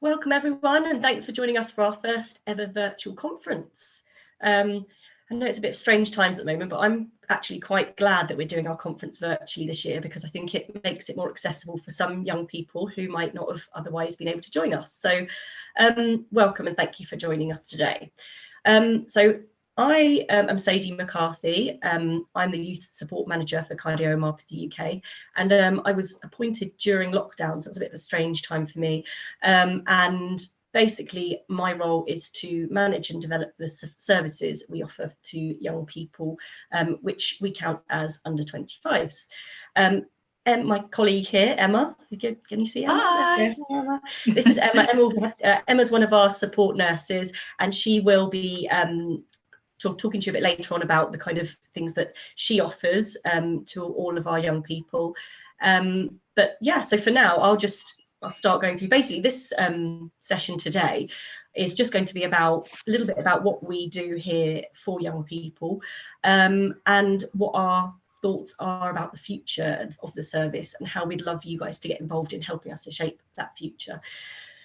Welcome everyone, and thanks for joining us for our first ever virtual conference. I know it's a bit strange times at the moment, but I'm actually quite glad that we're doing our conference virtually this year, because I think it makes it more accessible for some young people who might not have otherwise been able to join us. So welcome and thank you for joining us today. I am Sade McCarthy. I'm the Youth Support Manager for Cardiomyopathy UK, and I was appointed during lockdown, so it's a bit of a strange time for me. And basically, my role is to manage and develop the services we offer to young people, which we count as under 25s. And my colleague here, Emma, can you see Emma? Hi. Emma. This is Emma. Emma's one of our support nurses, and she will be talking to you a bit later on about the kind of things that she offers to all of our young people. But yeah, so for now, I'll start going through. Basically, this session today is just going to be about a little bit about what we do here for young people, and what our thoughts are about the future of the service and how we'd love you guys to get involved in helping us to shape that future.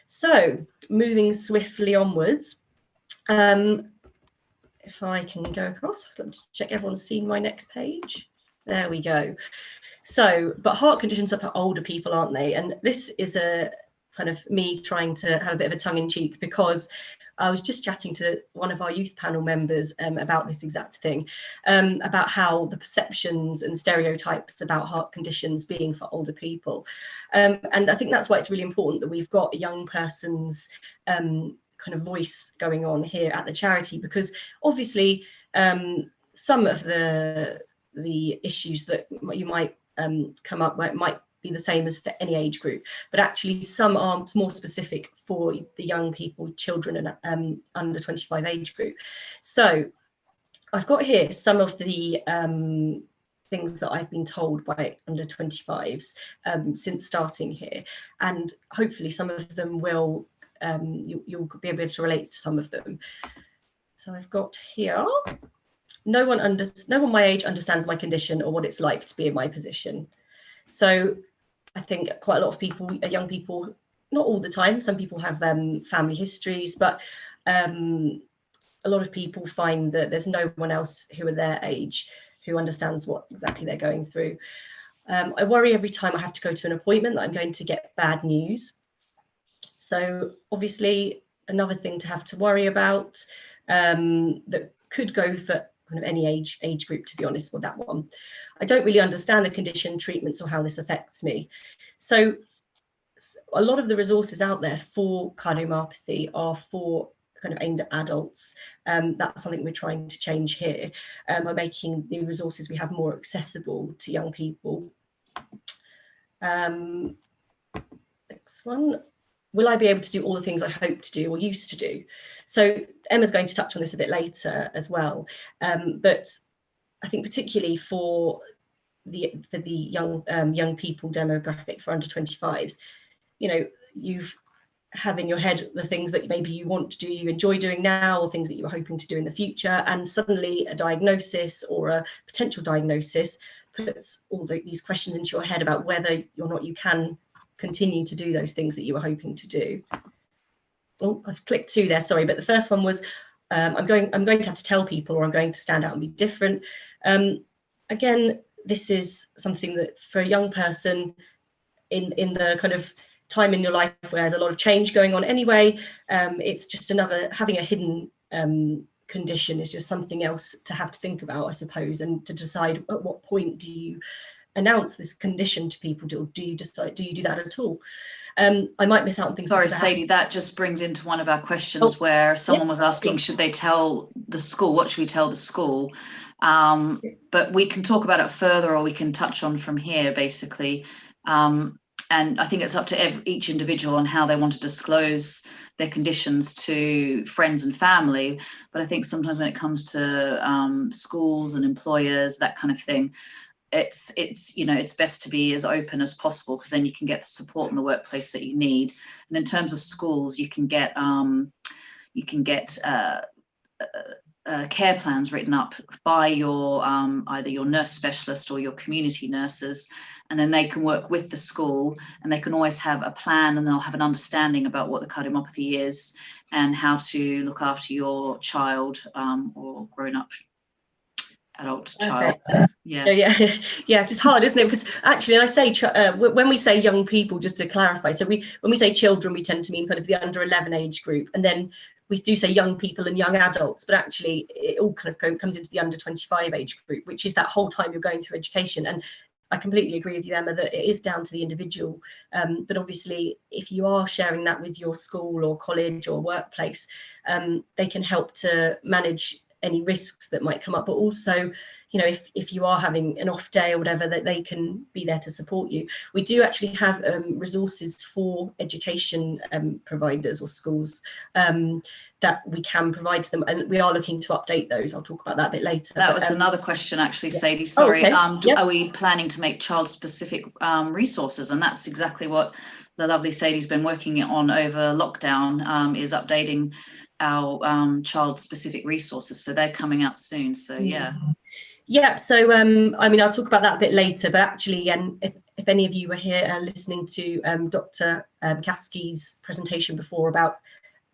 So moving swiftly onwards, if I can go across, let me check everyone's seen my next page. There we go. So, but heart conditions are for older people, aren't they? And this is a kind of me trying to have a bit of a tongue in cheek, because I was just chatting to one of our youth panel members about this exact thing, about how the perceptions and stereotypes about heart conditions being for older people. And I think that's why it's really important that we've got a young person's kind of voice going on here at the charity, because obviously some of the issues that you might come up where it might be the same as for any age group, but actually some are more specific for the young people, children and under 25 age group. So I've got here some of the things that I've been told by under 25s since starting here, and hopefully some of them will you'll be able to relate to some of them. So I've got here, no one my age understands my condition or what it's like to be in my position. So I think quite a lot of people, young people, not all the time, some people have family histories, but a lot of people find that there's no one else who are their age who understands what exactly they're going through. I worry every time I have to go to an appointment that I'm going to get bad news. So obviously another thing to have to worry about that could go for kind of any age group, to be honest with that one. I don't really understand the condition, treatments, or how this affects me. So a lot of the resources out there for cardiomyopathy are for kind of aimed at adults. That's something we're trying to change here by making the resources we have more accessible to young people. Next one. Will I be able to do all the things I hope to do or used to do? So Emma's going to touch on this a bit later as well. But I think particularly for the young people demographic for under 25s, you know, you've have in your head the things that maybe you want to do, you enjoy doing now, or things that you were hoping to do in the future, and suddenly a diagnosis or a potential diagnosis puts all these questions into your head about whether or not you can continue to do those things that you were hoping to do. Oh, I've clicked 2 there, sorry, but the first one was I'm going to have to tell people, or I'm going to stand out and be different. Again, this is something that for a young person in the kind of time in your life where there's a lot of change going on anyway, it's just another, having a hidden condition is just something else to have to think about, I suppose, and to decide at what point do you announce this condition to people, or do you do that at all? I might miss out on things. Sorry, Sadie, that just brings into one of our questions where someone was asking, should they tell the school? What should we tell the school? But we can talk about it further, or we can touch on from here, basically. And I think it's up to each individual on how they want to disclose their conditions to friends and family. But I think sometimes when it comes to schools and employers, that kind of thing, it's you know, it's best to be as open as possible, because then you can get the support in the workplace that you need. And in terms of schools, you can get care plans written up by your either your nurse specialist or your community nurses, and then they can work with the school, and they can always have a plan, and they'll have an understanding about what the cardiomyopathy is and how to look after your child or grown-up adult child. Yes, it's hard, isn't it? Because actually, I say when we say young people, just to clarify, so when we say children, we tend to mean kind of the under 11 age group, and then we do say young people and young adults, but actually it all kind of comes into the under 25 age group, which is that whole time you're going through education. And I completely agree with you, Emma, that it is down to the individual. But obviously, if you are sharing that with your school or college or workplace, they can help to manage any risks that might come up, but also, you know, if you are having an off day or whatever, that they can be there to support you. We do actually have resources for education providers or schools that we can provide to them, and we are looking to update those. I'll talk about that a bit later. That was another question, actually, Sadie. Sorry. Okay. Are we planning to make child-specific resources? And that's exactly what the lovely Sadie's been working on over lockdown, is updating our child-specific resources. So they're coming out soon. So yeah. So I mean, I'll talk about that a bit later. But actually, if any of you were here listening to Dr. Caskey's presentation before about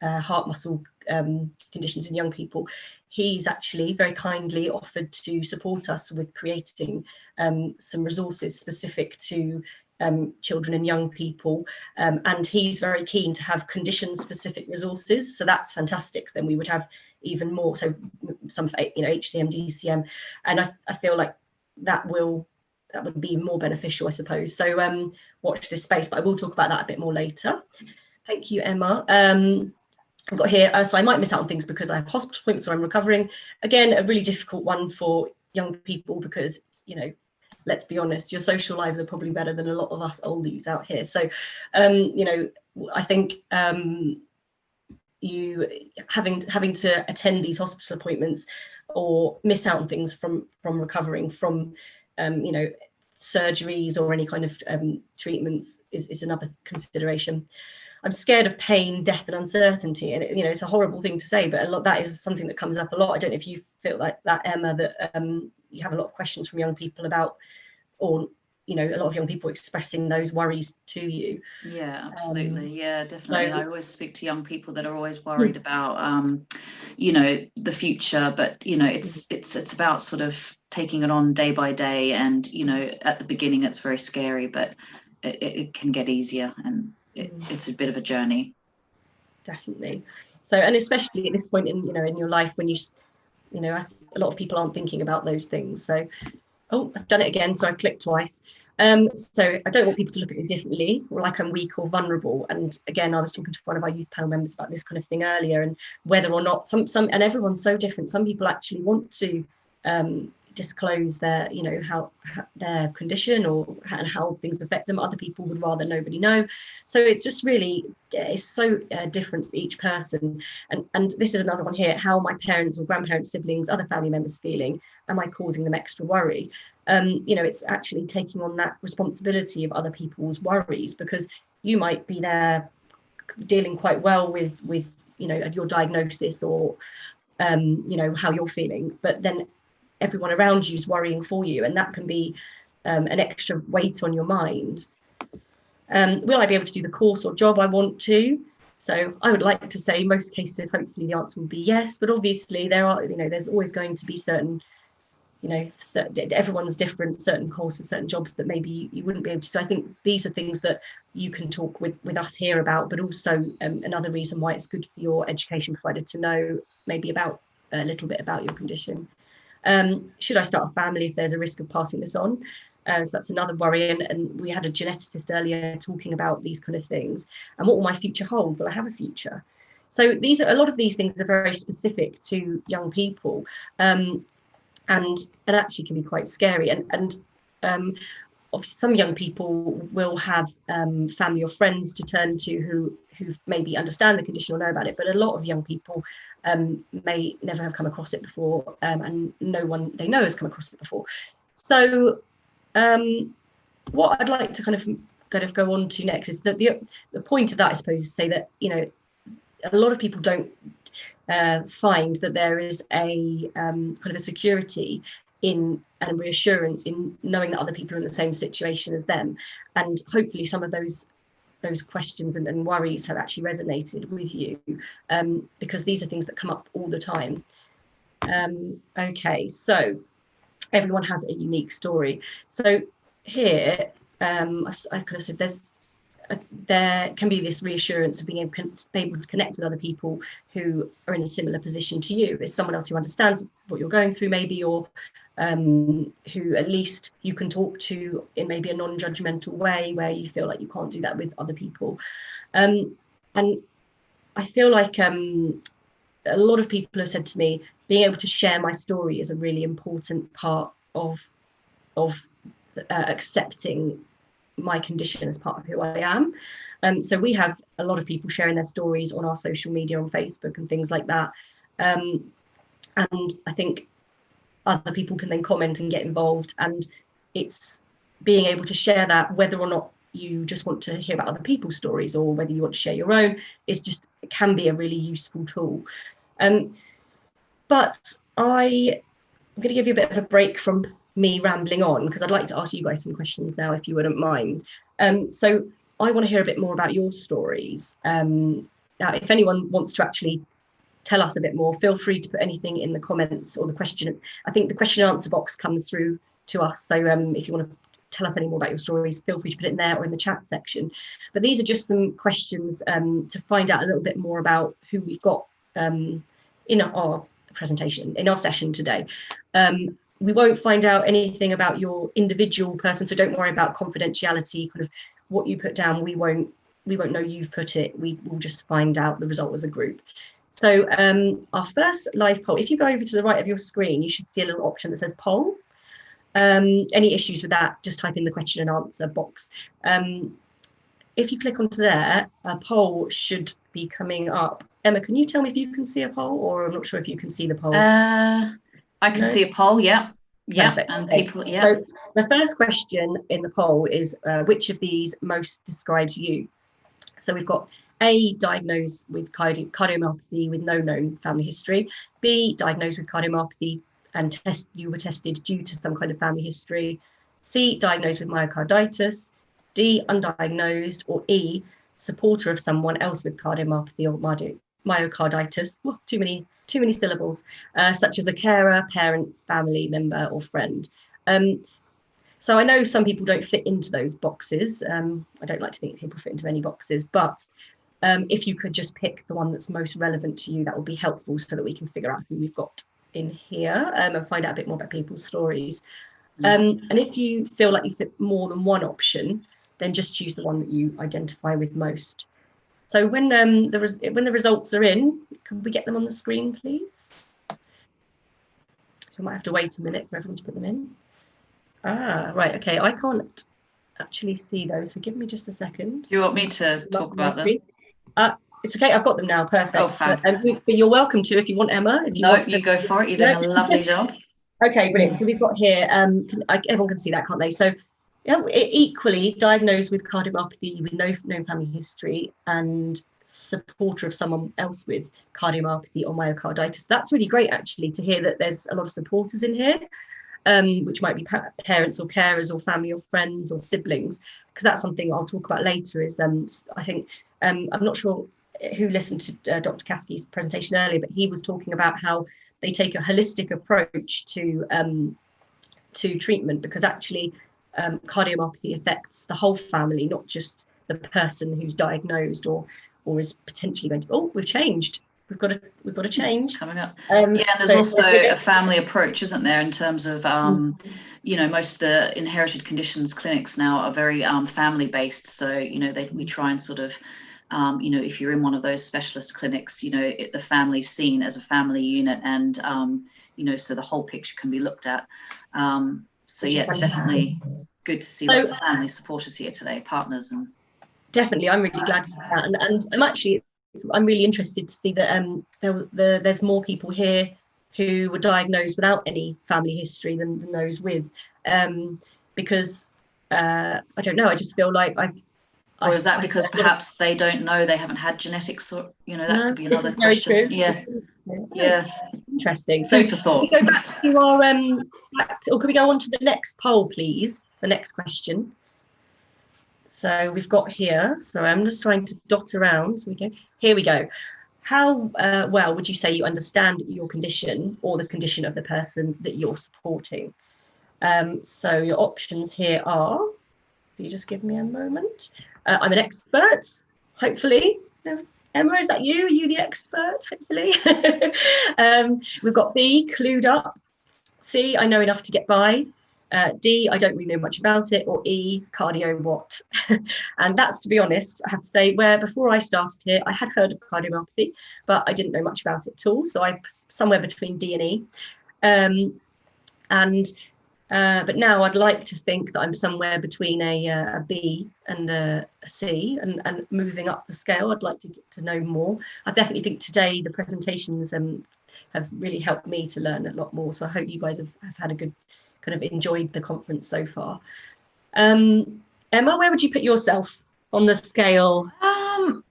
heart muscle conditions in young people, he's actually very kindly offered to support us with creating some resources specific to children and young people, and he's very keen to have condition specific resources, so that's fantastic. So then we would have even more, so some, you know, HCM, DCM, and I feel like that would be more beneficial, I suppose. So watch this space, but I will talk about that a bit more later. Thank you, Emma. I've got here, so I might miss out on things because I have hospital appointments or I'm recovering. Again, a really difficult one for young people because, you know, let's be honest, your social lives are probably better than a lot of us oldies out here. So, you know, I think you having to attend these hospital appointments or miss out on things from recovering from, you know, surgeries or any kind of treatments is another consideration. I'm scared of pain, death, and uncertainty, and you know, it's a horrible thing to say, but a lot that is something that comes up a lot. I don't know if you feel like that, Emma, that you have a lot of questions from young people about, or you know, a lot of young people expressing those worries to you. Yeah, absolutely. Yeah, definitely. I always speak to young people that are always worried about, you know, the future, but you know, it's about sort of taking it on day by day, and you know, at the beginning it's very scary, but it can get easier, and it's a bit of a journey. Definitely. So, and especially at this point in, you know, in your life when you know, a lot of people aren't thinking about those things. So, oh, I've done it again. So I clicked twice. So I don't want people to look at me differently or like I'm weak or vulnerable. And again, I was talking to one of our youth panel members about this kind of thing earlier, and whether or not some and everyone's so different. Some people actually want to disclose their, you know, how their condition and how things affect them. Other people would rather nobody know. So it's just really, it's so different for each person. And this is another one here: how my parents or grandparents, siblings, other family members feeling? Am I causing them extra worry? You know, it's actually taking on that responsibility of other people's worries, because you might be there dealing quite well with you know, your diagnosis or you know, how you're feeling, but then everyone around you is worrying for you, and that can be an extra weight on your mind. Will I be able to do the course or job I want to? So I would like to say most cases, hopefully the answer will be yes, but obviously there are, you know, there's always going to be certain, you know, everyone's different, certain courses, certain jobs that maybe you wouldn't be able to. So I think these are things that you can talk with us here about, but also another reason why it's good for your education provider to know maybe about a little bit about your condition. Should I start a family if there's a risk of passing this on? So that's another worry. And we had a geneticist earlier talking about these kind of things. And what will my future hold? Will I have a future? So a lot of these things are very specific to young people, and actually can be quite scary. And obviously some young people will have family or friends to turn to who maybe understand the condition or know about it, but a lot of young people may never have come across it before, and no one they know has come across it before. So what I'd like to kind of go on to next is that the point of that, I suppose, is to say that, you know, a lot of people don't find that there is a kind of a security in and reassurance in knowing that other people are in the same situation as them, and hopefully some of those questions and worries have actually resonated with you, because these are things that come up all the time. Okay, so everyone has a unique story. So here, I kind of said there can be this reassurance of being able to connect with other people who are in a similar position to you. It's someone else who understands what you're going through, maybe, or who at least you can talk to in maybe a non-judgmental way, where you feel like you can't do that with other people. And I feel like a lot of people have said to me, being able to share my story is a really important part of accepting my condition as part of who I am. So we have a lot of people sharing their stories on our social media, on Facebook and things like that. And I think other people can then comment and get involved, and it's being able to share that, whether or not you just want to hear about other people's stories or whether you want to share your own, it can be a really useful tool. But I'm going to give you a bit of a break from me rambling on, because I'd like to ask you guys some questions now, if you wouldn't mind. So I want to hear a bit more about your stories. Now, if anyone wants to actually tell us a bit more, feel free to put anything in the comments or the question. I think the question and answer box comes through to us. So if you want to tell us any more about your stories, feel free to put it in there or in the chat section. But these are just some questions to find out a little bit more about who we've got in our presentation, in our session today. We won't find out anything about your individual person, so don't worry about confidentiality, kind of what you put down. We won't know you've put it. We will just find out the result as a group. So our first live poll, if you go over to the right of your screen, you should see a little option that says poll. Any issues with that, just type in the question and answer box. If you click onto there, a poll should be coming up. Emma, can you tell me if you can see a poll, or I'm not sure if you can see the poll? I can see a poll, yeah. Yeah, perfect. And people, yeah. So the first question in the poll is, which of these most describes you? So we've got A, diagnosed with cardiomyopathy with no known family history. B, diagnosed with cardiomyopathy and you were tested due to some kind of family history. C, diagnosed with myocarditis. D, undiagnosed. Or E, supporter of someone else with cardiomyopathy or myocarditis. Oh, too many syllables, such as a carer, parent, family member, or friend. So I know some people don't fit into those boxes. I don't like to think people fit into any boxes, but if you could just pick the one that's most relevant to you, that would be helpful, so that we can figure out who we've got in here and find out a bit more about people's stories. And if you feel like you fit more than one option, then just choose the one that you identify with most. So when the results are in, can we get them on the screen, please? So I might have to wait a minute for everyone to put them in. Ah, right, okay, I can't actually see those, so give me just a second. Do you want me to talk about them? It's okay, I've got them now, perfect. Oh, fab. But you're welcome to, if you want, Emma. If you want to, you go for it, you're doing a lovely job. Okay, brilliant. So we've got here, everyone can see that, can't they? So yeah, equally diagnosed with cardiomyopathy with no known family history and supporter of someone else with cardiomyopathy or myocarditis. That's really great, actually, to hear that there's a lot of supporters in here, which might be parents or carers or family or friends or siblings, because that's something I'll talk about later. Is I think I'm not sure who listened to Dr. Kasky's presentation earlier, but he was talking about how they take a holistic approach to treatment, because actually cardiomyopathy affects the whole family, not just the person who's diagnosed or is potentially going to. Oh, we've changed. We've got to change. It's coming up. Yeah, and there's also a family approach, isn't there, in terms of you know, most of the inherited conditions clinics now are very family based. So you know, we try and sort of you know, if you're in one of those specialist clinics, you know, the family's seen as a family unit, and you know, so the whole picture can be looked at. So yeah, it's definitely good to see lots of family supporters here today, partners. And definitely, I'm really glad to see that, and I'm really interested to see that there's more people here who were diagnosed without any family history than those with, because I don't know, I just feel like Or is that because perhaps they don't know, they haven't had genetics, or that could be another question. Yeah. Interesting. So food for thought. Can we go back to our or can we go on to the next poll, please? The next question. So we've got here. So I'm just trying to dot around. So here we go. How well would you say you understand your condition or the condition of the person that you're supporting? So your options here are, if you just give me a moment. I'm an expert, hopefully. Emma, is that you? Are you the expert, hopefully? We've got B, clued up. C, I know enough to get by. D, I don't really know much about it. Or E, cardio what? And that's, to be honest, I have to say, where before I started here, I had heard of cardiomyopathy, but I didn't know much about it at all. So I'm somewhere between D and E. But now I'd like to think that I'm somewhere between a B and a C, and moving up the scale. I'd like to get to know more. I definitely think today the presentations have really helped me to learn a lot more. So I hope you guys have had a good, kind of enjoyed the conference so far. Emma, where would you put yourself on the scale?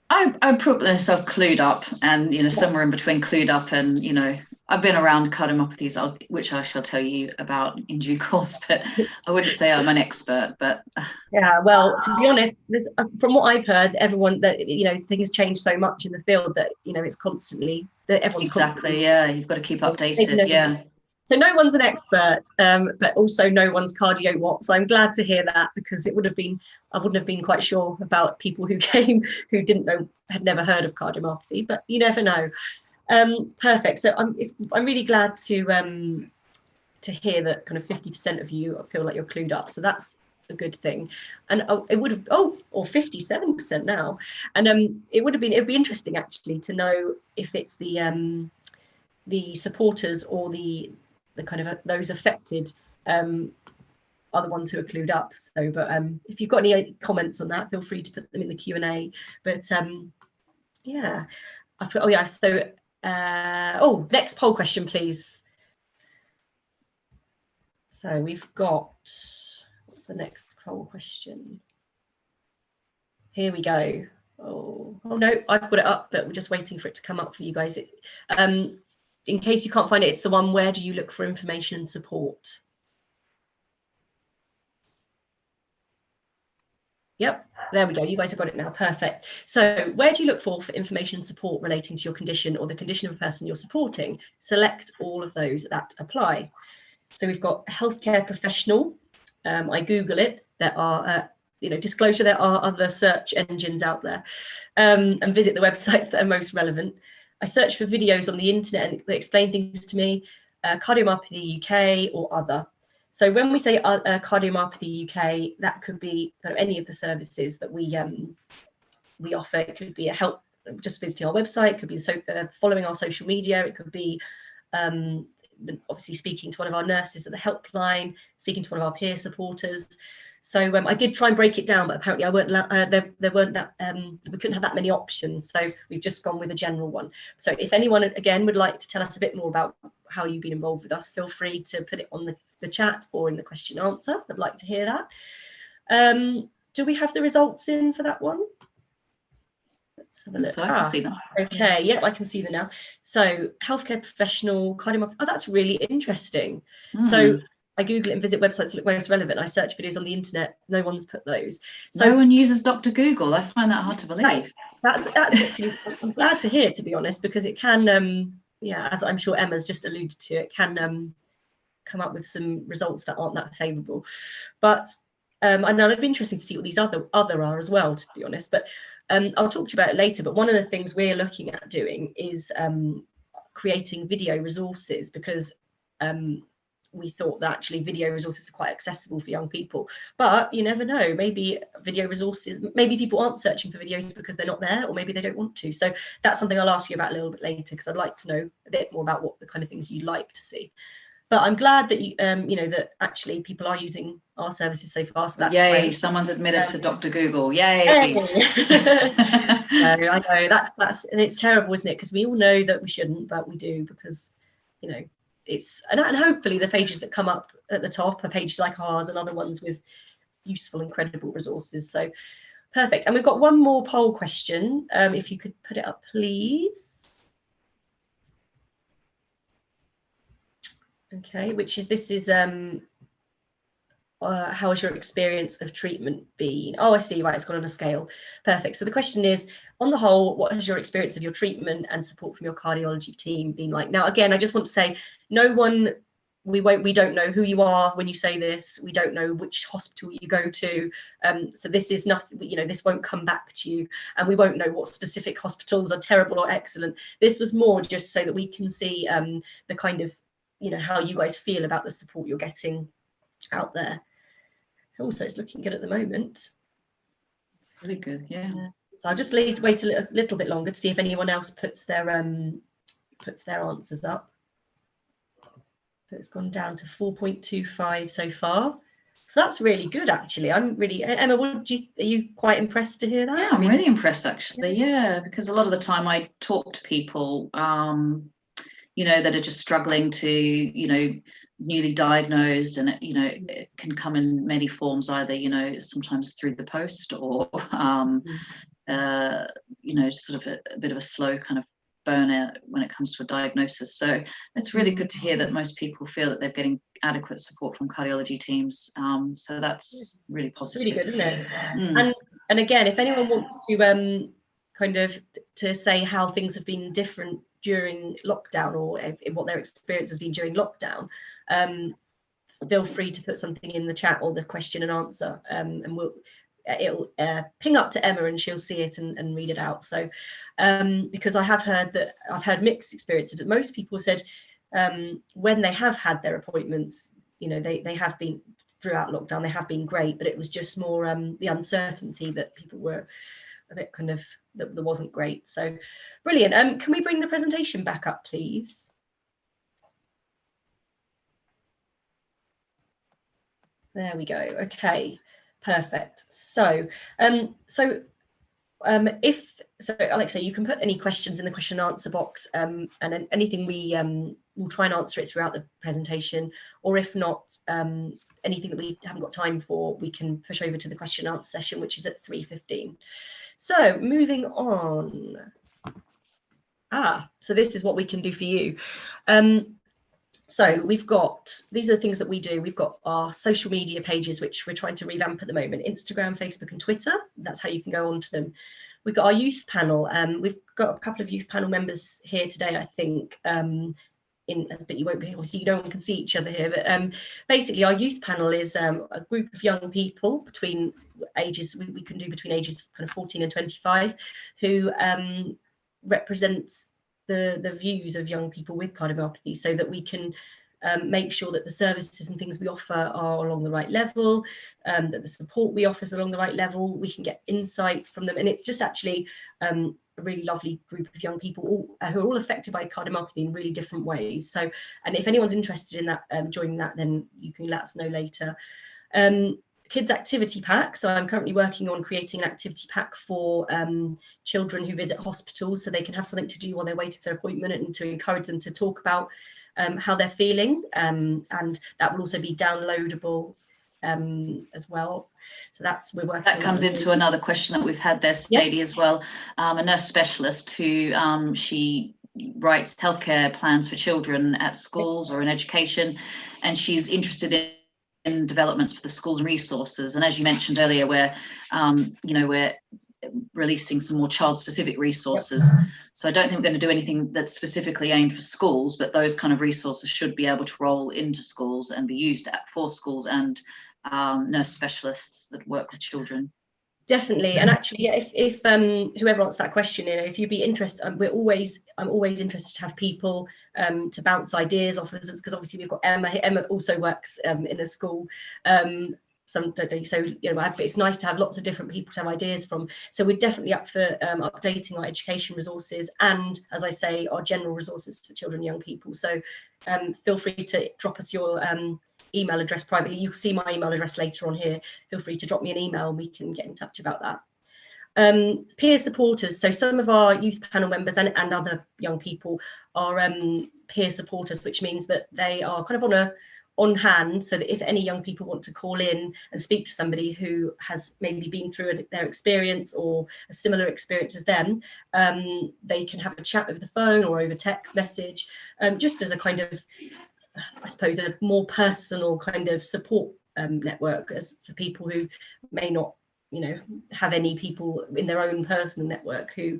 I put myself clued up, and somewhere in between clued up and I've been around cardiomyopathies, which I shall tell you about in due course, but I wouldn't say I'm an expert. But yeah, well, to be honest, from what I've heard, everyone that things change so much in the field that it's constantly that everyone's constantly, yeah, you've got to keep updated. Yeah. So no one's an expert, but also no one's cardio what. So I'm glad to hear that, because I wouldn't have been quite sure about people who came who didn't know, had never heard of cardiomyopathy, but you never know. Perfect. So I'm really glad to hear that kind of 50% of you feel like you're clued up. So that's a good thing. And it would have or 57% now. And it'd be interesting actually to know if it's the supporters or the kind of those affected are the ones who are clued up. So, but if you've got any comments on that, feel free to put them in the Q&A. But yeah, so next poll question, please. So we've got, what's the next poll question? Here we go. Oh no, I've got it up, but we're just waiting for it to come up for you guys. In case you can't find it, it's the one, where do you look for information and support? Yep, there we go. You guys have got it now. Perfect. So where do you look for information and support relating to your condition or the condition of a person you're supporting? Select all of those that apply. So we've got healthcare professional. I Google it. There are, disclosure, there are other search engines out there, and visit the websites that are most relevant. I search for videos on the internet and they explain things to me, Cardiomyopathy UK or other. So when we say Cardiomyopathy UK, that could be kind of any of the services that we offer. It could be just visiting our website, it could be following our social media, it could be obviously speaking to one of our nurses at the helpline, speaking to one of our peer supporters. So I did try and break it down, but apparently there weren't that, we couldn't have that many options. So we've just gone with a general one. So if anyone, again, would like to tell us a bit more about how you've been involved with us, feel free to put it on the chat or in the question answer. I'd like to hear that. Do we have the results in for that one? Let's have a look. So I can see them. Okay, yep, I can see them now. So healthcare professional, cardiomyopathy. Oh, that's really interesting. So I Google it and visit websites that look most relevant. I search videos on the internet. No one's put those. So no one uses Dr. Google. I find that hard to believe. That's actually, I'm glad to hear, to be honest, because it can, as I'm sure Emma's just alluded to, it can come up with some results that aren't that favourable. But I know it'd be interesting to see what these other are as well, to be honest. But I'll talk to you about it later. But one of the things we're looking at doing is creating video resources, because we thought that actually video resources are quite accessible for young people, but you never know, maybe video resources, maybe people aren't searching for videos because they're not there, or maybe they don't want to. So that's something I'll ask you about a little bit later, because I'd like to know a bit more about what the kind of things you like to see. But I'm glad that you that actually people are using our services so far. So that's yay! great. Someone's admitted to Dr. Google. Yay! I know that's and it's terrible, isn't it? Because we all know that we shouldn't, but we do, because it's and hopefully the pages that come up at the top are pages like ours and other ones with useful and credible resources. So Perfect. And we've got one more poll question. If you could put it up, please. Okay, which is, this is how has your experience of treatment been? Oh, I see, right, it's got on a scale. Perfect. So the question is, on the whole, what has your experience of your treatment and support from your cardiology team been like? Now, again, I just want to say, no one, we don't know who you are when you say this. We don't know which hospital you go to. So this is nothing, you know, this won't come back to you, and we won't know what specific hospitals are terrible or excellent. This was more just so that we can see the kind of, you know, how you guys feel about the support you're getting out there. Also, it's looking good at the moment. Really good, yeah. So I'll just wait a little bit longer to see if anyone else puts their answers up. So it's gone down to 4.25 so far. So that's really good, actually. I'm really, Emma, are you quite impressed to hear that? Yeah, I'm really impressed, actually. Yeah, because a lot of the time I talk to people, you know, that are just struggling to, you know, newly diagnosed, and you know, it can come in many forms, either, you know, sometimes through the post, or you know, sort of a bit of a slow kind of burner when it comes to a diagnosis. So it's really good to hear that most people feel that they're getting adequate support from cardiology teams. So that's really positive. It's really good, isn't it? And again, if anyone wants to kind of to say how things have been different during lockdown, or what their experience has been during lockdown, feel free to put something in the chat or the question and answer, and it'll ping up to Emma and she'll see it and read it out. So because I've heard mixed experiences, but most people said when they have had their appointments, you know, they have been, throughout lockdown, they have been great, but it was just more the uncertainty that people were a bit kind of, that wasn't great. So brilliant. Can we bring the presentation back up, please? There we go. Okay, perfect. So Alexa, you can put any questions in the question and answer box, and anything we'll try and answer it throughout the presentation, or if not, anything that we haven't got time for, we can push over to the question and answer session, which is at 3:15. So moving on. So this is what we can do for you. So we've got, these are the things that we do. We've got our social media pages, which we're trying to revamp at the moment: Instagram, Facebook and Twitter. That's how you can go onto them. We've got our youth panel. We've got a couple of youth panel members here today, I think, but you won't be able to see, no one can see each other here. But basically our youth panel is a group of young people between ages, we can do between ages kind of 14 and 25, who represents the views of young people with cardiomyopathy, so that we can make sure that the services and things we offer are along the right level, that the support we offer is along the right level, we can get insight from them. And it's just actually a really lovely group of young people who are all affected by cardiomyopathy in really different ways. So, and if anyone's interested in that, joining that, then you can let us know later. Kids activity pack. So I'm currently working on creating an activity pack for children who visit hospitals, so they can have something to do while they're waiting for their appointment, and to encourage them to talk about how they're feeling, and that will also be downloadable as well. So we're working. That comes into another question that we've had there, Sadie, as well. A nurse specialist who she writes healthcare plans for children at schools or in education, and she's interested in developments for the schools and resources. And as you mentioned earlier, we're releasing some more child-specific resources. So I don't think we're going to do anything that's specifically aimed for schools, but those kind of resources should be able to roll into schools and be used for schools and nurse specialists that work with children. Definitely. And actually, if whoever answers that question, you know, if you'd be interested, I'm always interested to have people to bounce ideas off of us, because obviously we've got Emma. Emma also works in a school. So you know, it's nice to have lots of different people to have ideas from. So we're definitely up for updating our education resources, and, as I say, our general resources for children and young people. So feel free to drop us your email address privately. You'll see my email address later on here. Feel free to drop me an email and we can get in touch about that. Peer supporters. So some of our youth panel members and other young people are peer supporters, which means that they are kind of on hand, so that if any young people want to call in and speak to somebody who has maybe been through their experience or a similar experience as them, they can have a chat over the phone or over text message, just as a kind of, I suppose, a more personal kind of support network, as for people who may not, you know, have any people in their own personal network who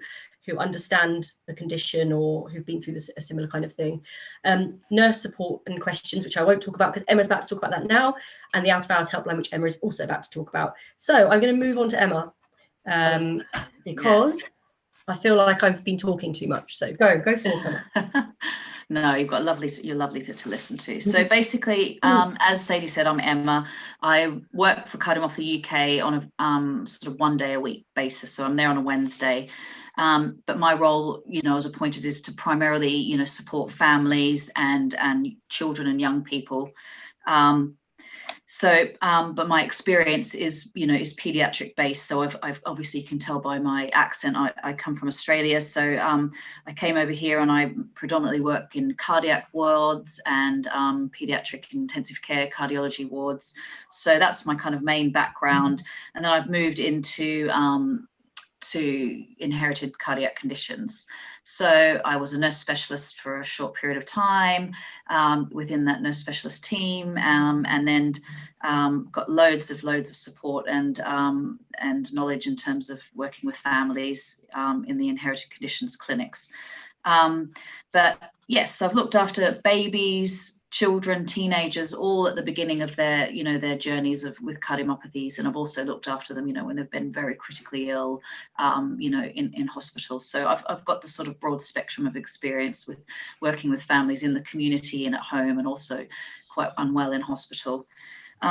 understand the condition or who've been through a similar kind of thing. Nurse support and questions, which I won't talk about because Emma's about to talk about that now, and the out of hours helpline, which Emma is also about to talk about. So I'm going to move on to Emma because yes, I feel like I've been talking too much. So go forth, Emma. No, you're lovely to listen to. So basically, as Sadie said, I'm Emma. I work for Cardiomyopathy UK on a sort of 1 day a week basis. So I'm there on a Wednesday. But my role, you know, as appointed, is to primarily, you know, support families and children and young people. But my experience is, you know, is pediatric based. So I've obviously, you can tell by my accent, I come from Australia. So I came over here and I predominantly work in cardiac wards and pediatric intensive care cardiology wards. So that's my kind of main background. And then I've moved into to inherited cardiac conditions. So I was a nurse specialist for a short period of time within that nurse specialist team, and then got loads of support and knowledge in terms of working with families in the inherited conditions clinics. But yes, I've looked after babies, children, teenagers, all at the beginning of their, you know, their journeys with cardiomyopathies, and I've also looked after them, you know, when they've been very critically ill, you know, in hospital. So I've got the sort of broad spectrum of experience with working with families in the community and at home, and also quite unwell in hospital.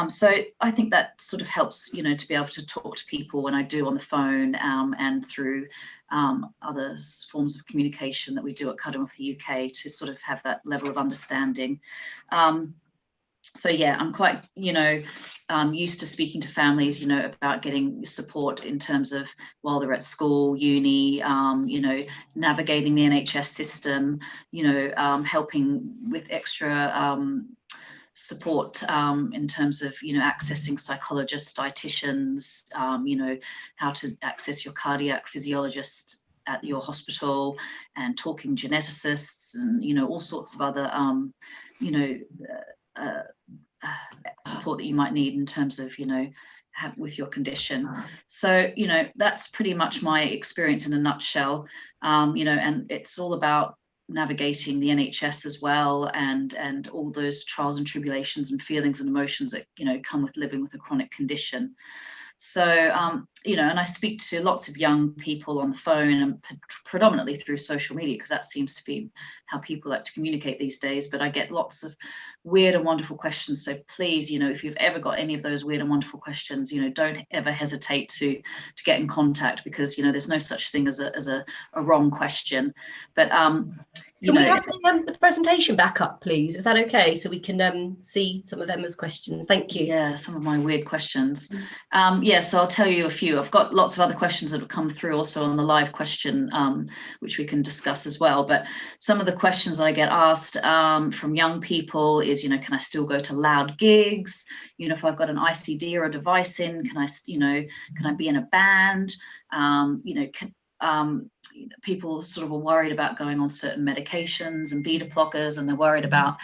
So I think that sort of helps, you know, to be able to talk to people when I do on the phone and through other forms of communication that we do at Cardiomyopathy UK, to sort of have that level of understanding. So yeah, I'm quite, you know, used to speaking to families, you know, about getting support in terms of while they're at school, uni, you know, navigating the NHS system, you know, helping with extra support in terms of, you know, accessing psychologists, dietitians, you know, how to access your cardiac physiologist at your hospital, and talking geneticists, and, you know, all sorts of other, you know, support that you might need in terms of, you know, with your condition. So, you know, that's pretty much my experience in a nutshell, you know, and it's all about navigating the NHS as well, and all those trials and tribulations and feelings and emotions that, you know, come with living with a chronic condition. So, you know, and I speak to lots of young people on the phone, and predominantly through social media, because that seems to be how people like to communicate these days. But I get lots of weird and wonderful questions. So please, you know, if you've ever got any of those weird and wonderful questions, you know, don't ever hesitate to get in contact, because, you know, there's no such thing as a wrong question. But can we have the presentation back up, please? Is that okay? So we can see some of Emma's questions. Thank you. Yeah, some of my weird questions. Yeah, so I'll tell you a few. I've got lots of other questions that have come through also on the live question, which we can discuss as well. But some of the questions I get asked from young people is, you know, can I still go to loud gigs? You know, if I've got an ICD or a device in, can I, you know, can I be in a band? You know, people sort of are worried about going on certain medications and beta blockers, and they're worried about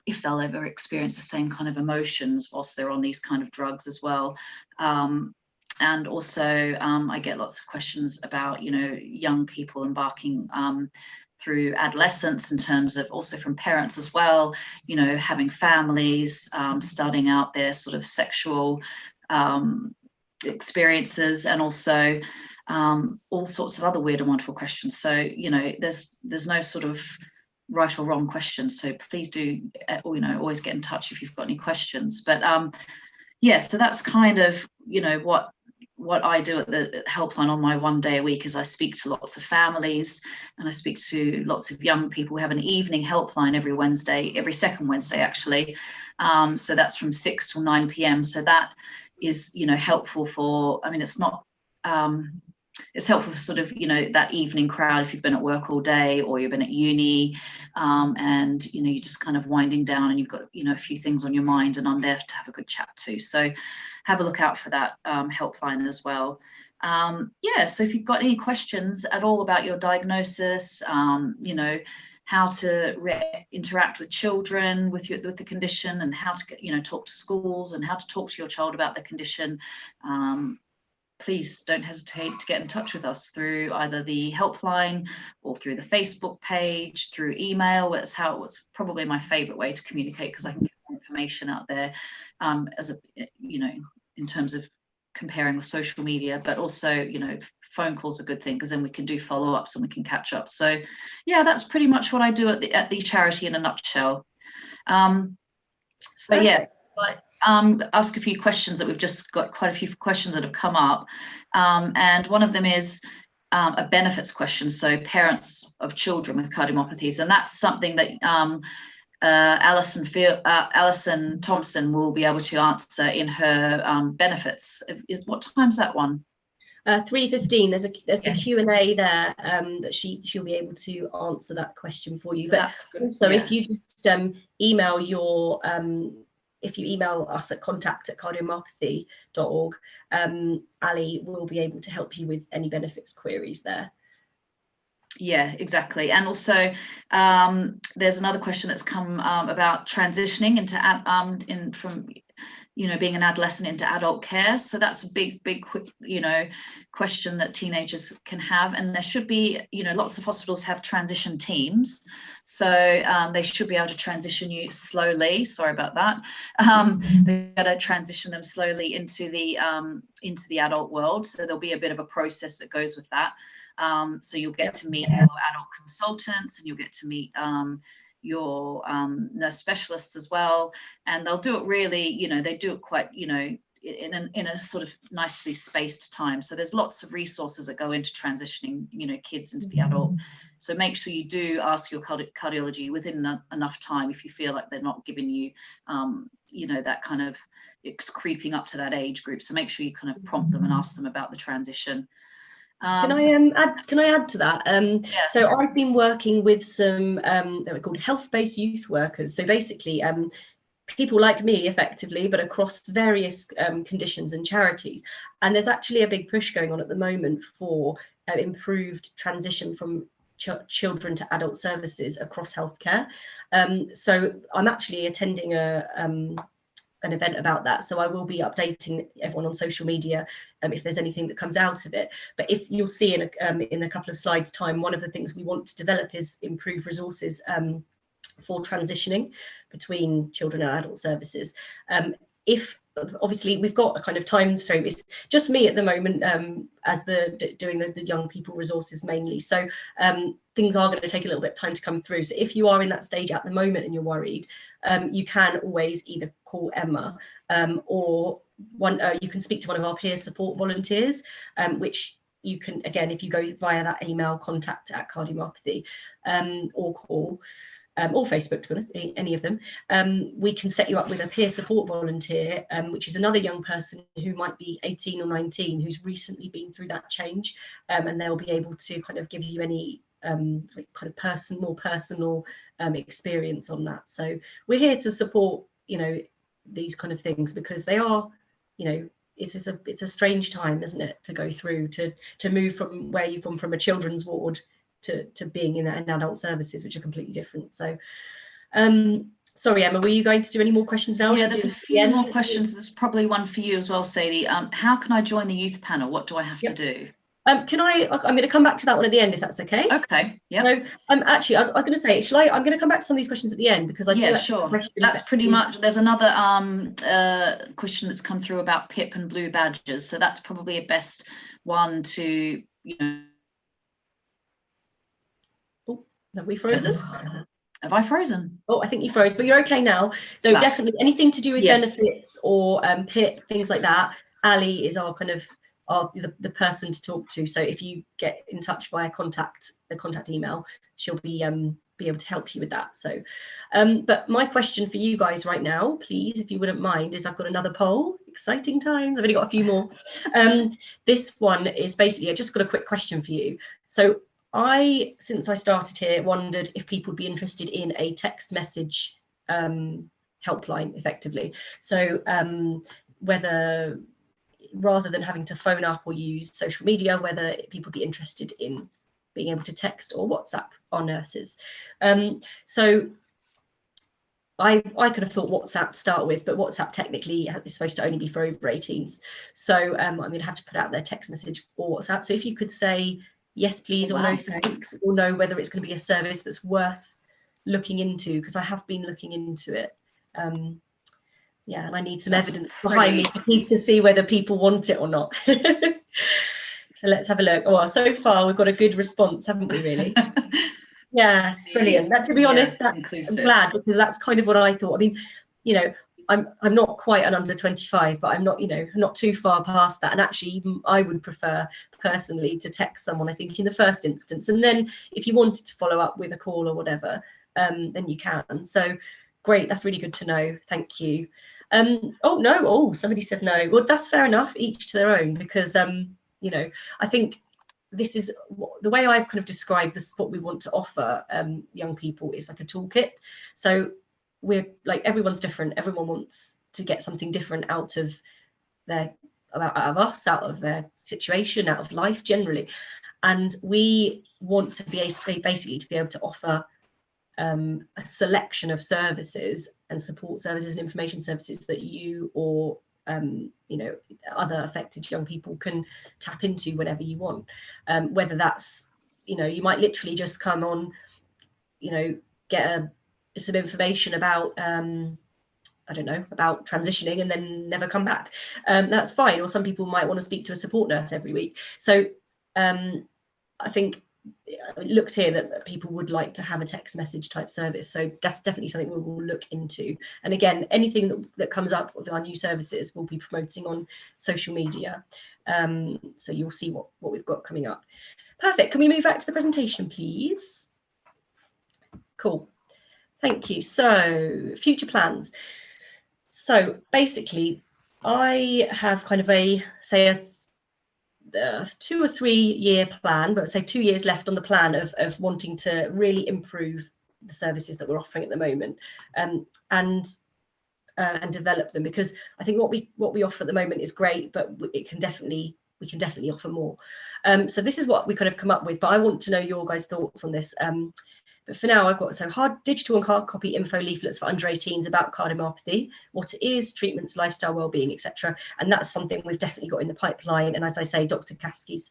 if they'll ever experience the same kind of emotions whilst they're on these kind of drugs as well. And also I get lots of questions about, you know, young people embarking through adolescence, in terms of also from parents as well, you know, having families, starting out their sort of sexual experiences, and also all sorts of other weird and wonderful questions. So, you know, there's no sort of right or wrong questions. So please do, you know, always get in touch if you've got any questions. But yeah, so that's kind of, you know, what I do at the helpline on my 1 day a week is I speak to lots of families, and I speak to lots of young people. We have an evening helpline every Wednesday, every second Wednesday actually. So that's from 6 till 9 p.m. So that is, you know, helpful for, I mean, it's not it's helpful for sort of, you know, that evening crowd if you've been at work all day or you've been at uni, and, you know, you're just kind of winding down and you've got, you know, a few things on your mind, and I'm there to have a good chat too. So have a look out for that helpline as well. Yeah, so if you've got any questions at all about your diagnosis, you know, how to interact with children with the condition, and how to get, you know, talk to schools and how to talk to your child about the condition, please don't hesitate to get in touch with us through either the helpline or through the Facebook page, through email. It's probably my favorite way to communicate, because I can get more information out there, as a, you know, in terms of comparing with social media, but also, you know, phone calls are a good thing, because then we can do follow-ups and we can catch up. So yeah, that's pretty much what I do at the charity in a nutshell. So yeah, ask a few questions that we've just got quite a few questions that have come up, and one of them is a benefits question. So parents of children with cardiomyopathies, and that's something that Alison Thompson will be able to answer in her benefits. What time's that one? 3:15. There's a Q&A there that she'll be able to answer that question for you. But also, if you just email your if you email us at contact@cardiomyopathy.org, Ali will be able to help you with any benefits queries there. Yeah, exactly. And also there's another question that's come about transitioning into from, you know, being an adolescent into adult care. So that's a big, you know, question that teenagers can have. And there should be, you know, lots of hospitals have transition teams. So they should be able to transition you slowly. Sorry about that. They've got to transition them slowly into the adult world. So there'll be a bit of a process that goes with that. So you'll get to meet your adult consultants, and you'll get to meet your nurse specialists as well, and they'll do it really, you know, they do it quite, you know, in a sort of nicely spaced time. So there's lots of resources that go into transitioning, you know, kids into the adult. So make sure you do ask your cardiology within enough time if you feel like they're not giving you, you know, that kind of, it's creeping up to that age group. So make sure you kind of prompt them and ask them about the transition. Can I add to that? Yeah. So I've been working with some they're called health-based youth workers. So basically people like me, effectively, but across various conditions and charities. And there's actually a big push going on at the moment for improved transition from children to adult services across healthcare. So I'm actually attending an event about that, so I will be updating everyone on social media if there's anything that comes out of it. But if you'll see in a couple of slides time, one of the things we want to develop is improve resources for transitioning between children and adult services. If obviously we've got a kind of time, so it's just me at the moment as doing the young people resources mainly, so things are going to take a little bit of time to come through. So if you are in that stage at the moment and you're worried, you can always either call Emma or you can speak to one of our peer support volunteers, which you can, again, if you go via that email, contact@cardiomyopathy, or call or Facebook, to be honest, any of them, we can set you up with a peer support volunteer, which is another young person who might be 18 or 19 who's recently been through that change, and they'll be able to kind of give you any like kind of more personal experience on that. So we're here to support, you know, these kind of things, because they are, you know, it's a strange time, isn't it, to go through, to move from where you've gone from a children's ward to being in adult services, which are completely different. So sorry, Emma, were you going to do any more questions now? Yeah, there's a few more questions. There's probably one for you as well, Sadie. How can I join the youth panel? What do I have to do? I'm going to come back to that one at the end, if that's okay. Okay. Yeah. So actually, I was going to say, I'm going to come back to some of these questions at the end, because I do sure. That's pretty much. There's another question that's come through about Pip and Blue Badges, so that's probably a best one to, you know. Oh, have we frozen? Have I frozen? Oh, I think you froze, but you're okay now. No, definitely anything to do with benefits or Pip, things like that. Ali is our kind of the person to talk to. So if you get in touch via the contact email, she'll be be able to help you with that. So, but my question for you guys right now, please, if you wouldn't mind, is I've got another poll. Exciting times. I've only got a few more. This one is basically, I just got a quick question for you. So since I started here, wondered if people would be interested in a text message helpline, effectively. So whether, rather than having to phone up or use social media, whether people would be interested in being able to text or WhatsApp our nurses. So I could have thought WhatsApp to start with, but WhatsApp technically is supposed to only be for over 18s. So I'm going to have to put out their text message or WhatsApp. So if you could say yes, please, or no, thanks, or know whether it's going to be a service that's worth looking into, because I have been looking into it. Yeah, and I need some evidence behind me to see whether people want it or not. So let's have a look. Oh, so far we've got a good response, haven't we, really? Yes, brilliant. That, to be honest, I'm glad, because that's kind of what I thought. I mean, you know, I'm not quite an under 25, but I'm not, you know, not too far past that. And actually, even I would prefer personally to text someone, I think, in the first instance. And then if you wanted to follow up with a call or whatever, then you can. So great, that's really good to know. Thank you. Oh, no. Oh, somebody said no. Well, that's fair enough. Each to their own, because, you know, I think this is the way I've kind of described this, what we want to offer young people is like a toolkit. So we're like, everyone's different. Everyone wants to get something different out of us, out of their situation, out of life generally. And we want to be basically to be able to offer a selection of services and support services and information services that you or you know, other affected young people can tap into whenever you want. Whether that's, you know, you might literally just come on, you know, get some information about I don't know, about transitioning and then never come back. That's fine. Or some people might want to speak to a support nurse every week. So I think it looks here that people would like to have a text message type service. So that's definitely something we will look into. And again, anything that comes up with our new services we'll be promoting on social media. So you'll see what we've got coming up. Perfect. Can we move back to the presentation, please? Cool. Thank you. So future plans. So basically, I have kind of a 2 or 3 year plan, but say 2 years left on the plan of wanting to really improve the services that we're offering at the moment, and develop them, because I think what we offer at the moment is great, but we can definitely offer more. So this is what we kind of come up with, but I want to know your guys' thoughts on this. But for now, I've got hard digital and hard copy info leaflets for under 18s about cardiomyopathy, what it is, treatments, lifestyle, wellbeing, etc. And that's something we've definitely got in the pipeline. And as I say, Dr. Kasky's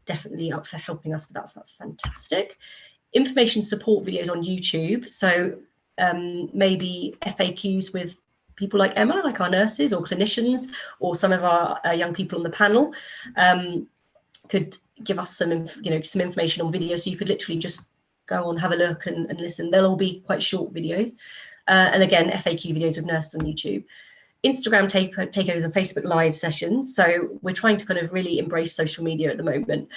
definitely up for helping us with that. So that's fantastic. Information support videos on YouTube. So maybe FAQs with people like Emma, like our nurses or clinicians, or some of our young people on the panel could give us some information on video. So you could literally just go on, have a look and listen. They'll all be quite short videos. And again, FAQ videos with nurses on YouTube. Instagram takeovers and Facebook live sessions. So we're trying to kind of really embrace social media at the moment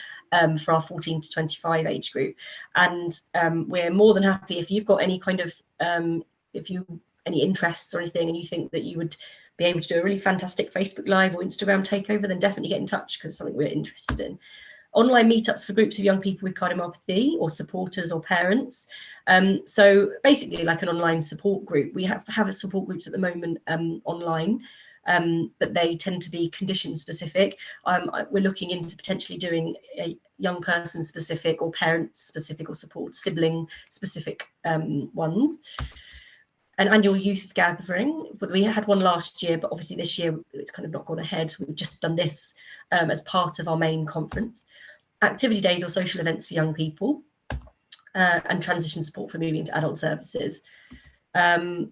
for our 14 to 25 age group. And we're more than happy if you've got any kind of, any interests or anything, and you think that you would be able to do a really fantastic Facebook live or Instagram takeover, then definitely get in touch, because it's something we're interested in. Online meetups for groups of young people with cardiomyopathy or supporters or parents. So basically like an online support group. We have support groups at the moment online, but they tend to be condition specific. We're looking into potentially doing a young person specific or parent specific or support sibling specific ones. An annual youth gathering, but we had one last year, but obviously this year it's kind of not gone ahead. So we've just done this as part of our main conference. Activity days or social events for young people, and transition support for moving into adult services. Support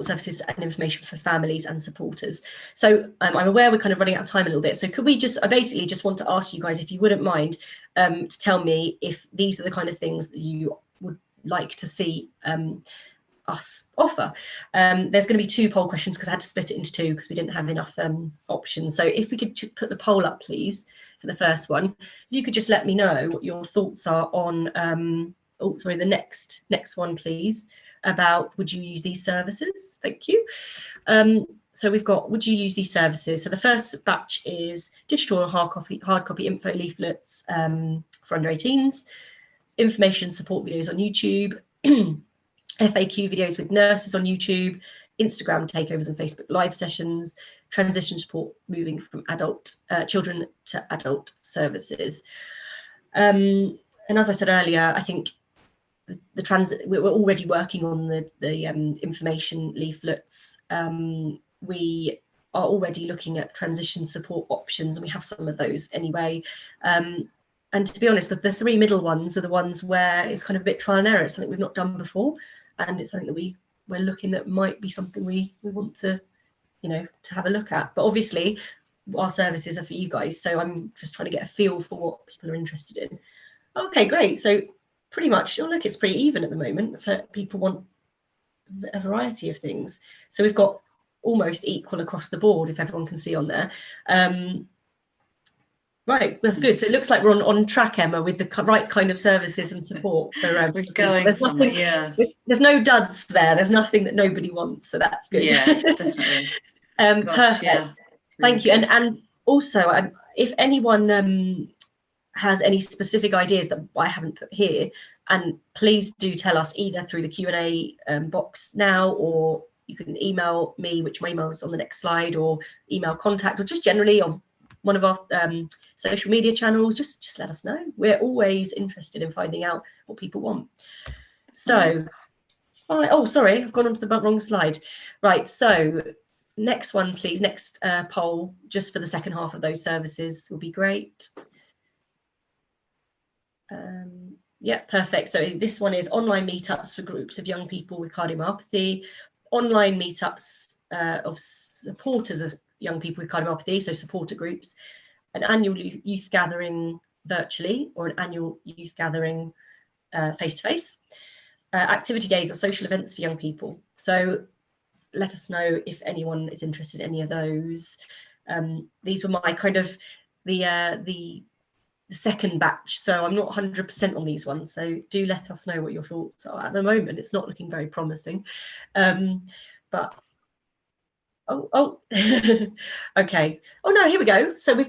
services and information for families and supporters. So I'm aware we're kind of running out of time a little bit. So could we I basically just want to ask you guys, if you wouldn't mind, to tell me if these are the kind of things that you would like to see us offer. There's going to be 2 poll questions because I had to split it into 2 because we didn't have enough options. So if we could put the poll up, please, for the first one. If you could just let me know what your thoughts are on oh, sorry, the next one, please, about would you use these services? Thank you. So we've got, would you use these services? So the first batch is digital or hard copy info leaflets for under 18s, information support videos on YouTube, FAQ videos with nurses on YouTube, Instagram takeovers and Facebook live sessions, transition support moving from adult children to adult services. And as I said earlier, I think we're already working on the information leaflets. We are already looking at transition support options, and we have some of those anyway. And to be honest, the three middle ones are the ones where it's kind of a bit trial and error. It's something we've not done before, and it's something that we're looking at might be something we want to, to have a look at. But obviously, our services are for you guys, so I'm just trying to get a feel for what people are interested in. Okay, great. So pretty much, look, it's pretty even at the moment. For people want a variety of things, so we've got almost equal across the board, if everyone can see on there. Right, that's good. So it looks like we're on track, Emma, with the right kind of services and support. We're going. There's nothing. Yeah. There's no duds there. There's nothing that nobody wants. So that's good. Yeah, definitely. Perfect. Yeah, really Thank you. good. And also, if anyone has any specific ideas that I haven't put here, and please do tell us either through the Q&A box now, or you can email me, which my email is on the next slide, or email contact, or just generally on one of our social media channels. Just let us know. We're always interested in finding out what people want. So, oh, sorry, I've gone onto the wrong slide. Right, so next one, please. Next poll, just for the second half of those services will be great. Yeah, perfect. So this one is online meetups for groups of young people with cardiomyopathy, online meetups of supporters of young people with cardiomyopathy, so supporter groups, an annual youth gathering virtually, or an annual youth gathering face-to-face, activity days or social events for young people. So let us know if anyone is interested in any of those. These were my kind of the second batch, so I'm not 100% on these ones, so do let us know what your thoughts are. At the moment it's not looking very promising, but okay. Oh no, here we go. So we've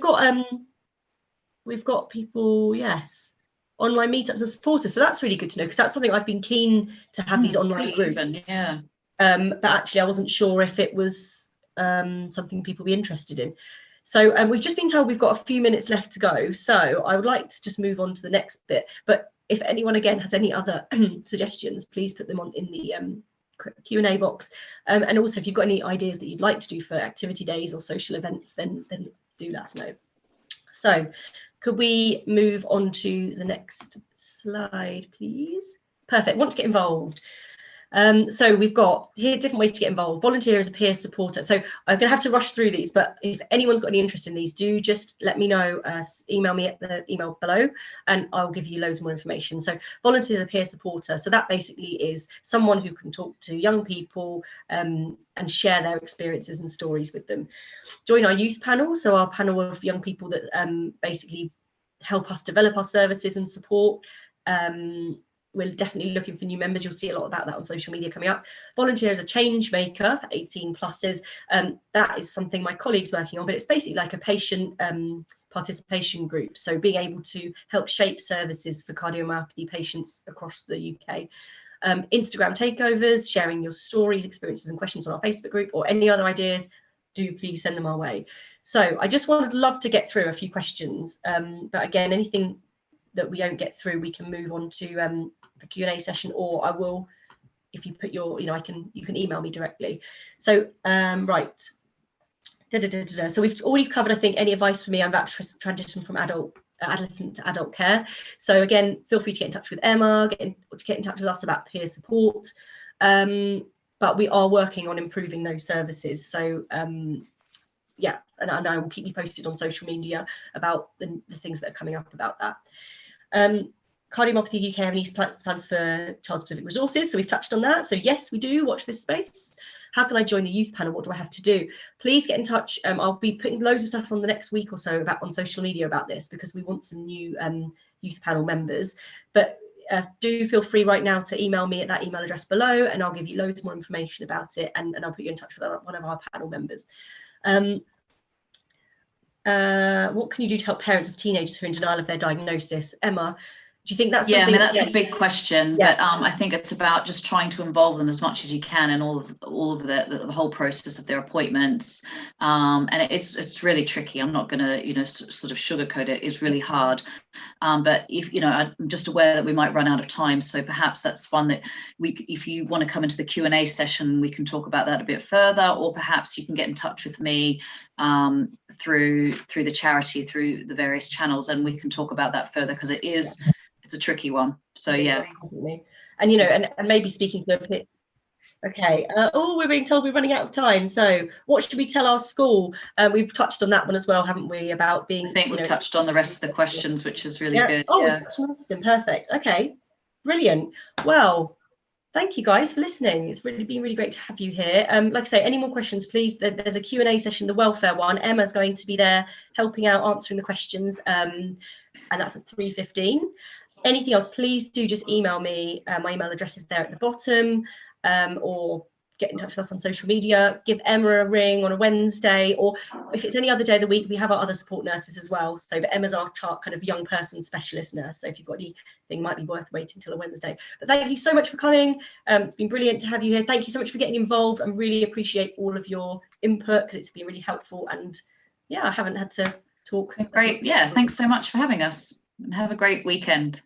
got people, yes, online meetups of supporters, so that's really good to know, because that's something I've been keen to have, these online groups. Even, yeah. But actually I wasn't sure if it was something people would be interested in. So we've just been told we've got a few minutes left to go, so I would like to just move on to the next bit. But if anyone again has any other suggestions, please put them on in the Q&A box, and also if you've got any ideas that you'd like to do for activity days or social events, then do let us know. So could we move on to the next slide, please? Perfect. Want to get involved. So we've got here different ways to get involved. Volunteer as a peer supporter. So I'm going to have to rush through these, but if anyone's got any interest in these, do just let me know. Email me at the email below, and I'll give you loads more information. So volunteer as a peer supporter. So that basically is someone who can talk to young people and share their experiences and stories with them. Join our youth panel. So our panel of young people that basically help us develop our services and support. We're definitely looking for new members. You'll see a lot about that on social media coming up. Volunteer as a change maker for 18 pluses. That is something my colleague's working on, but it's basically like a patient participation group. So being able to help shape services for cardiomyopathy patients across the UK. Instagram takeovers, sharing your stories, experiences and questions on our Facebook group, or any other ideas, do please send them our way. So I just love to get through a few questions. But again, anything that we don't get through, we can move on to the Q&A session, or I will, if you put your, you can email me directly. So right, so we've already covered, I think, any advice for me. I'm about to transition from adolescent to adult care. So again, feel free to get in touch with Emma, get in touch with us about peer support. But we are working on improving those services. So yeah, and I will keep you posted on social media about the things that are coming up about that. Cardiomyopathy UK have any plans for child-specific resources? So we've touched on that. So yes, we do. Watch this space. How can I join the youth panel? What do I have to do? Please get in touch. I'll be putting loads of stuff on the next week or so on social media about this, because we want some new youth panel members. But do feel free right now to email me at that email address below, and I'll give you loads more information about it, and I'll put you in touch with one of our panel members. What can you do to help parents of teenagers who are in denial of their diagnosis? Emma, do you think that's something? I mean, that's a big question, but I think it's about just trying to involve them as much as you can in all of the whole process of their appointments. And it's really tricky. I'm not going to, sort of sugarcoat it. It's really hard. But if, I'm just aware that we might run out of time. So perhaps that's one that if you want to come into the Q&A session, we can talk about that a bit further, or perhaps you can get in touch with me through the charity, through the various channels, and we can talk about that further, because it's a tricky one. So yeah. And and maybe speaking to the okay. We're being told we're running out of time. So what should we tell our school? We've touched on that one as well, haven't we? About being. I think we've touched on the rest of the questions, which is really good. Oh, we've touched on them. Perfect. Okay, brilliant. Well, thank you guys for listening. It's been really great to have you here. Like I say, any more questions, please? There's a Q&A session, the welfare one. Emma's going to be there helping out, answering the questions, and that's at 3:15. Anything else, please do just email me. My email address is there at the bottom, or get in touch with us on social media. Give Emma a ring on a Wednesday, or if it's any other day of the week, we have our other support nurses as well. So, but Emma's our kind of young person specialist nurse. So if you've got anything, might be worth waiting till a Wednesday. But thank you so much for coming. It's been brilliant to have you here. Thank you so much for getting involved, and really appreciate all of your input, because it's been really helpful. And I haven't had to talk. Great. Yeah, thanks so much for having us, and have a great weekend.